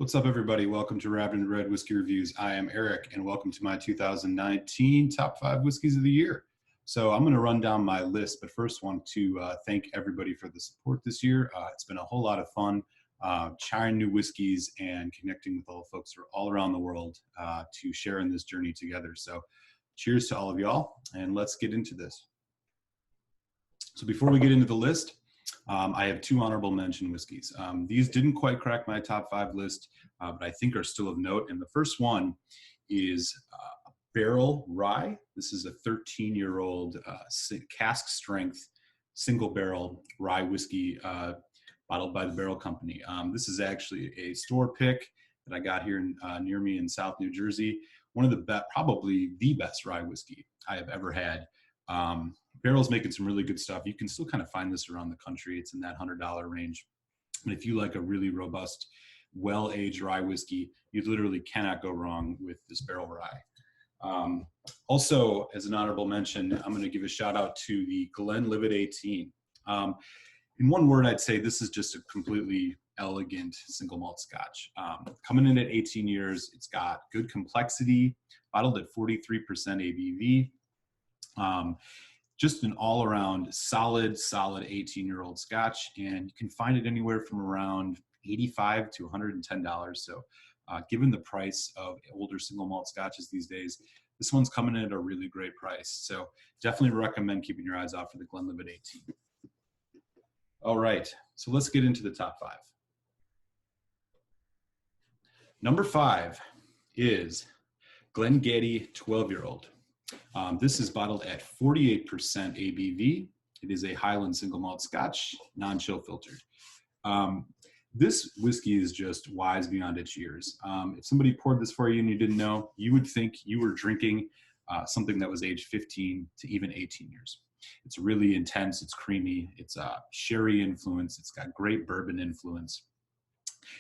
What's up, everybody? Welcome to Rabid Red Whiskey Reviews. I am Eric, and welcome to my 2019 Top 5 Whiskeys of the Year. So I'm going to run down my list, but first want to thank everybody for the support this year. It's been a whole lot of fun trying new whiskeys and connecting with all the folks all around the world to share in this journey together. So cheers to all of y'all, and let's get into this. So before we get into the list, I have two honorable mention whiskeys. These didn't quite crack my top 5 list, but I think are still of note. And the first one is Barrel Rye. This is a 13-year-old cask strength single barrel rye whiskey bottled by the Barrel Company. This is actually a store pick that I got here near me in South New Jersey. One of the probably the best rye whiskey I have ever had. Barrel's making some really good stuff. You can still kind of find this around the country. It's in that $100 range. And if you like a really robust, well-aged rye whiskey, you literally cannot go wrong with this Barrel Rye. Also, as an honorable mention, I'm going to give a shout out to the Glenlivet 18. In one word, I'd say this is just a completely elegant single malt scotch. Coming in at 18 years, it's got good complexity, bottled at 43% ABV. Just an all-around solid 18-year-old scotch, and you can find it anywhere from around $85 to $110. So given the price of older single malt scotches these days, this one's coming in at a really great price. So definitely recommend keeping your eyes out for the Glenlivet 18. All right, so let's get into the top 5. Number 5 is Glengaddy 12-year-old. This is bottled at 48% ABV. It is a Highland single malt scotch, non-chill filtered. This whiskey is just wise beyond its years. If somebody poured this for you and you didn't know, you would think you were drinking something that was aged 15 to even 18 years. It's really intense, it's creamy, it's sherry influence, it's got great bourbon influence.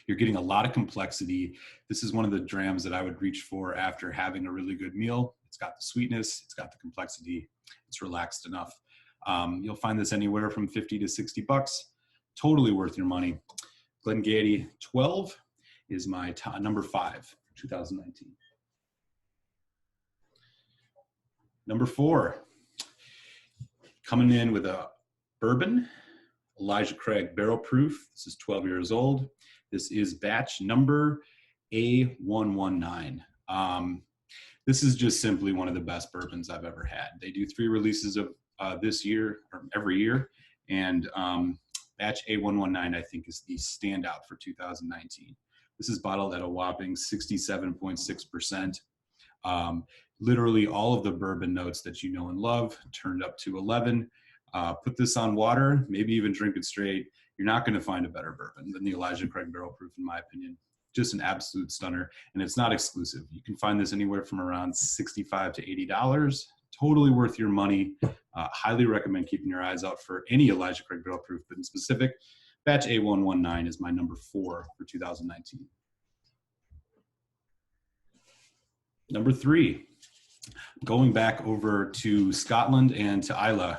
You're getting a lot of complexity. This is one of the drams that I would reach for after having a really good meal. It's got the sweetness, it's got the complexity, it's relaxed enough. You'll find this anywhere from 50 to 60 bucks. Totally worth your money. Glengaddy 12 is my number 5 for 2019. Number 4, coming in with a bourbon, Elijah Craig Barrel Proof. This is 12 years old. This is batch number A119. This is just simply one of the best bourbons I've ever had. They do 3 releases of this year, or every year, and batch A119 I think is the standout for 2019. This is bottled at a whopping 67.6%. Literally all of the bourbon notes that you know and love turned up to 11. Put this on water, maybe even drink it straight. You're not going to find a better bourbon than the Elijah Craig Barrel Proof, in my opinion. Just an absolute stunner, and it's not exclusive. You can find this anywhere from around $65 to $80. Totally worth your money. Highly recommend keeping your eyes out for any Elijah Craig Barrel Proof, but in specific, batch A119 is my number 4 for 2019. Number 3, going back over to Scotland and to Islay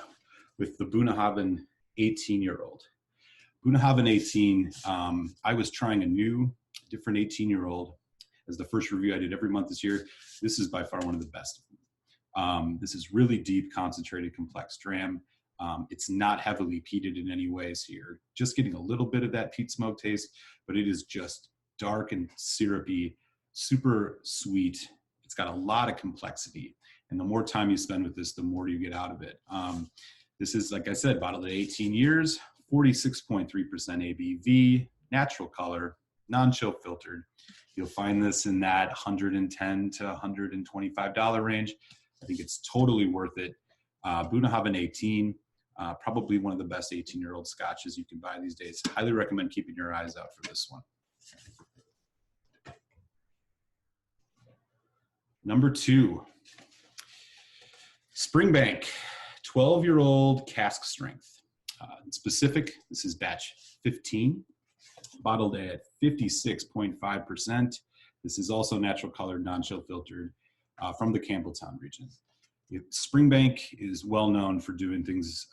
with the Bunnahabhain 18-year-old. Bunnahabhain 18, I was trying a different 18-year-old as the first review I did every month this year. This is by far one of the best of them. This is really deep, concentrated, complex dram. It's not heavily peated in any way, so you're just getting a little bit of that peat smoke taste, but it is just dark and syrupy, super sweet. It's got a lot of complexity, and the more time you spend with this, the more you get out of it. This is, like I said, bottled at 18 years, 46.3% ABV, natural color, non-chill filtered. You'll find this in that $110 to $125 range. I think it's totally worth it. Bunnahabhain 18, probably one of the best 18-year-old scotches you can buy these days. Highly recommend keeping your eyes out for this one. Number 2, Springbank, 12-year-old cask strength. In specific, this is batch 15, bottled at 56.5%. This is also natural colored, non-chill filtered from the Campbelltown region. Springbank is well known for doing things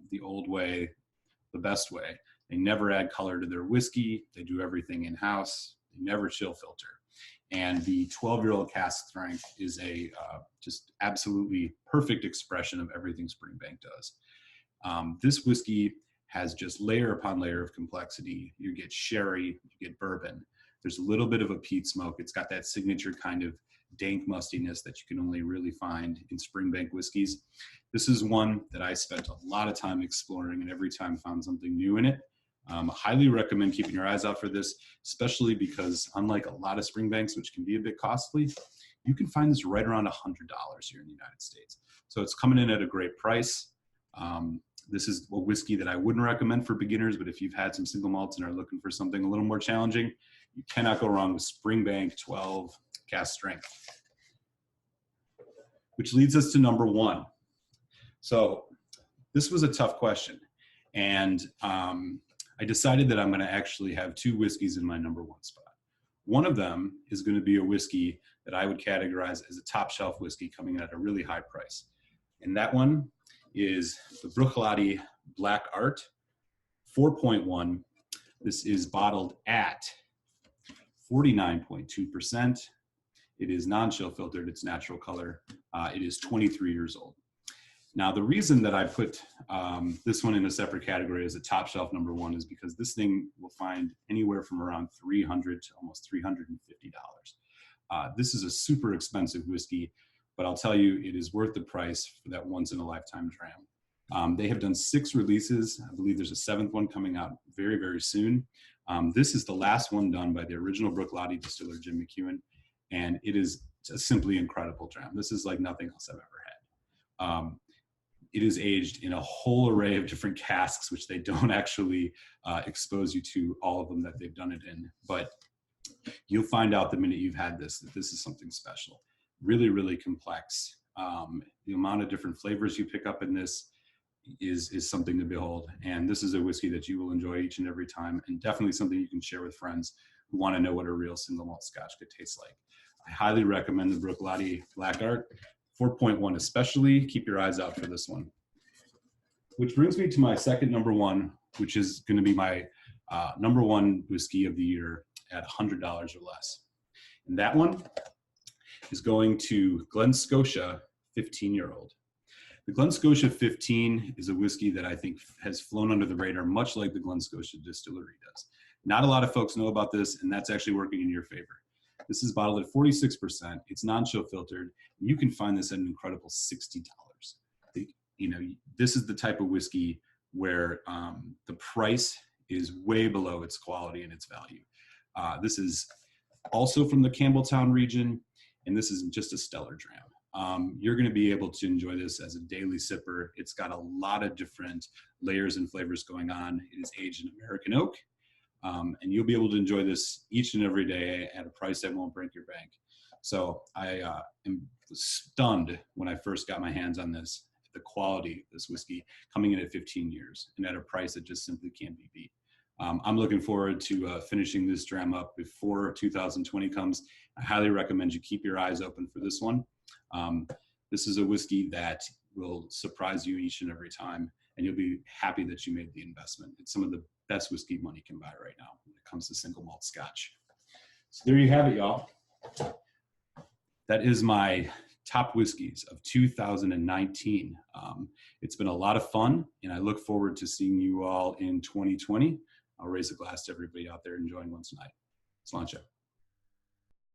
the old way, the best way. They never add color to their whiskey. They do everything in-house. They never chill filter. And the 12-year-old cask strength is a just absolutely perfect expression of everything Springbank does. This whiskey has just layer upon layer of complexity. You get sherry, you get bourbon. There's a little bit of a peat smoke. It's got that signature kind of dank mustiness that you can only really find in Springbank whiskeys. This is one that I spent a lot of time exploring and every time found something new in it. I highly recommend keeping your eyes out for this, especially because unlike a lot of Springbanks, which can be a bit costly, you can find this right around $100 here in the United States. So it's coming in at a great price. This is a whiskey that I wouldn't recommend for beginners, but if you've had some single malts and are looking for something a little more challenging, you cannot go wrong with Springbank 12 cask strength. Which leads us to number one. So this was a tough question. And I decided that I'm going to actually have two whiskeys in my number one spot. One of them is going to be a whiskey that I would categorize as a top shelf whiskey coming in at a really high price. And that one is the Bruichladdich Black Art 4.1. This is bottled at 49.2%. It is non-chill filtered, it's natural color. It is 23 years old. Now, the reason that I put this one in a separate category as a top shelf number one is because this thing will find anywhere from around $300 to almost $350. This is a super expensive whiskey, but I'll tell you, it is worth the price for that once in a lifetime dram. They have done 6 releases. I believe there's a 7th one coming out very, very soon. This is the last one done by the original Bruichladdich distiller, Jim McEwen, and it is a simply incredible dram. This is like nothing else I've ever had. It is aged in a whole array of different casks, which they don't actually expose you to all of them that they've done it in. But you'll find out the minute you've had this, that this is something special. Really, really complex. The amount of different flavors you pick up in this is something to behold. And this is a whiskey that you will enjoy each and every time, and definitely something you can share with friends who want to know what a real single malt scotch could taste like. I highly recommend the Bruichladdich Black Art 4.1 especially. Keep your eyes out for this one. Which brings me to my second number one, which is going to be my number one whiskey of the year at $100 or less. And that one is going to Glen Scotia 15-year-old. The Glen Scotia 15 is a whiskey that I think has flown under the radar, much like the Glen Scotia distillery does. Not a lot of folks know about this, and that's actually working in your favor. This is bottled at 46%. It's non-chill filtered. And you can find this at an incredible $60. You know, this is the type of whiskey where the price is way below its quality and its value. This is also from the Campbelltown region, and this is just a stellar dram. You're going to be able to enjoy this as a daily sipper. It's got a lot of different layers and flavors going on. It is aged in American oak. And you'll be able to enjoy this each and every day at a price that won't break your bank. So I am stunned when I first got my hands on this, the quality of this whiskey coming in at 15 years and at a price that just simply can't be beat. I'm looking forward to finishing this dram up before 2020 comes. I highly recommend you keep your eyes open for this one. This is a whiskey that will surprise you each and every time, and you'll be happy that you made the investment. It's some of the best whiskey money can buy right now when it comes to single malt scotch. So there you have it, y'all. That is my top whiskeys of 2019. It's been a lot of fun, and I look forward to seeing you all in 2020. I'll raise a glass to everybody out there enjoying one tonight. Sláinte.